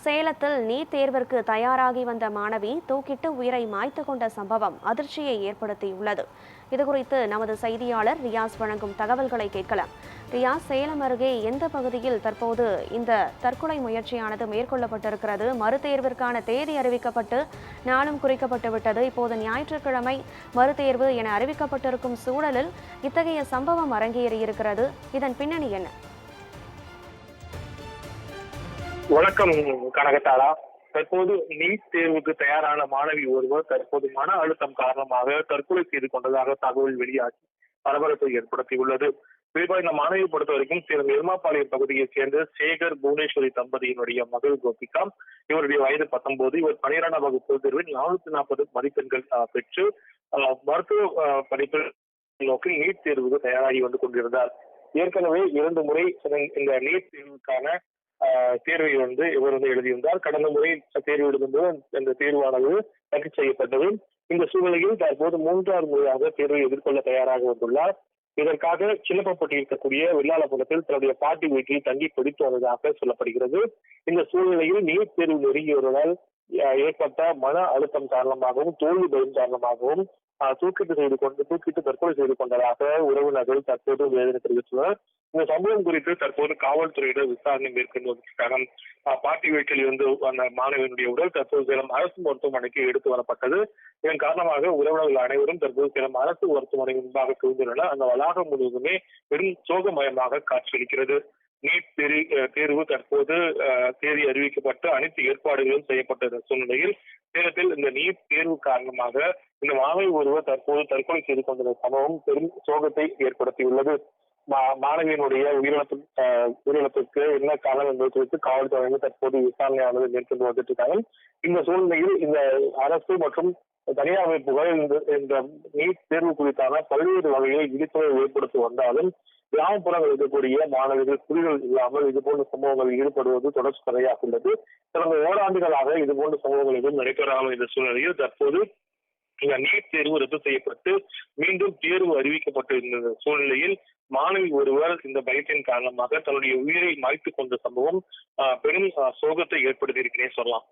சேலத்தில் நீட் தேர்விற்கு தயாராகி வந்த மாணவி தூக்கிட்டு உயிரை மாய்த்து கொண்ட சம்பவம் அதிர்ச்சியை ஏற்படுத்தியுள்ளது. இதுகுறித்து நமது செய்தியாளர் ரியாஸ் வழங்கும் தகவல்களை கேட்கலாம். ரியாஸ், சேலம் அருகே எந்த பகுதியில் தற்போது இந்த தற்கொலை முயற்சியானது மேற்கொள்ளப்பட்டிருக்கிறது? மறுதேர்விற்கான தேதி அறிவிக்கப்பட்டு நாளும் குறிக்கப்பட்டு விட்டது. இப்போது ஞாயிற்றுக்கிழமை மறுதேர்வு என அறிவிக்கப்பட்டிருக்கும் சூழலில் இத்தகைய சம்பவம் அரங்கேறியிருக்கிறது. இதன் பின்னணி என்ன? வணக்கம் கனகத்தாரா. தற்போது நீட் தேர்வுக்கு தயாரான மாணவி ஒருவர் தற்போது மன அழுத்தம் காரணமாக தற்கொலை செய்து கொண்டதாக தகவல் வெளியாகி பரபரப்பை ஏற்படுத்தியுள்ளது. குறிப்பாக இந்த மாணவியை பொறுத்த வரைக்கும் சேலம் எருமாபாளையம் பகுதியைச் சேர்ந்த சேகர் புவனேஸ்வரி தம்பதியினுடைய மகள் கோபிகா. இவருடைய வயது 19. இவர் 12ஆம் வகுப்பு தேர்வில் 440 மதிப்பெண்கள் பெற்று மருத்துவ படிப்பில் நோக்கி நீட் தேர்வுக்கு தயாராகி வந்து கொண்டிருந்தார். ஏற்கனவே 2 முறை இந்த நீட் தேர்வுக்கான தேர்வை இவர் எழுதியிருந்தார். கடந்த முறை தேர்வு எழுதும்போது இந்த தேர்வானது ரத்து செய்யப்பட்டது. இந்த சூழ்நிலையில் தற்போது 3வது முறையாக தேர்வை எதிர்கொள்ள தயாராக வந்துள்ளார். இதற்காக சின்னப்பப்பட்டி இருக்கக்கூடிய வெள்ளாளபுரத்தில் தன்னுடைய பாட்டி வீட்டில் தங்கி படித்து வந்ததாக சொல்லப்படுகிறது. இந்த சூழ்நிலையில் நீட் தேர்வு நெருங்கி வருவதால் ஏற்பட்ட மன அழுத்தம் காரணமாகவும் தோல்வி பயம் காரணமாகவும் தூக்கிட்டு தற்கொலை செய்து கொண்டதாக உறவினர்கள் தற்போது வேதனை தெரிவித்துள்ளனர். இந்த சம்பவம் குறித்து தற்போது காவல்துறையினர் விசாரணை மேற்கொண்டு வருவதற்காக பாட்டி வீட்டில் இருந்து அந்த மாணவனுடைய உடல் தற்போது சேலம் அரசு மருத்துவமனைக்கு எடுத்து வரப்பட்டது. இதன் காரணமாக உறவினர்கள் அனைவரும் தற்போது சேலம் அரசு மருத்துவமனை முன்பாக குவிந்துள்ளனர். அந்த வளாகம் முழுவதுமே பெரும் சோகமயமாக காட்சியளிக்கிறது. நீட் தேர்வு தற்போது தேதி அறிவிக்கப்பட்டு அனைத்து ஏற்பாடுகளும் செய்யப்பட்ட சூழ்நிலையில் சேலத்தில் இந்த நீட் தேர்வு காரணமாக இந்த மாணவி ஒருவர் தற்போது தற்கொலை செய்து கொண்ட சம்பவம் பெரும் சோகத்தை ஏற்படுத்தியுள்ளது. மாணவியினுடைய உயிரிழப்புக்கு என்ன காரணம் என்பது குறித்து காவல்துறையினர் தற்போது விசாரணையானது மேற்கொண்டு வந்துட்டு இருக்காங்க. இந்த சூழ்நிலையில் இந்த அரசு மற்றும் தனியார் அமைப்புகள் இந்த நீட் தேர்வு குறித்தான பல்வேறு வகையில் விழிப்புணர்வு ஏற்படுத்தி வந்தாலும் கிராமப்புறங்கள் இருக்கக்கூடிய மாணவர்கள் புரிதல் இல்லாமல் இதுபோன்ற சம்பவங்களில் ஈடுபடுவது தொடர்ச்சியாக உள்ளது. கடந்த ஓராண்டுகளாக இதுபோன்ற சம்பவங்கள் எதுவும் நடைபெறாமல் இந்த சூழ்நிலையில் தற்போது இந்த நீட் தேர்வு ரத்து செய்யப்பட்டு மீண்டும் தேர்வு அறிவிக்கப்பட்டிருந்த சூழ்நிலையில் மாணவி ஒருவர் இந்த பயத்தின் காரணமாக தன்னுடைய உயிரை மாய்த்துக் கொண்ட சம்பவம் பெரும் சோகத்தை ஏற்படுத்தியிருக்கிறேன் சொல்லலாம்.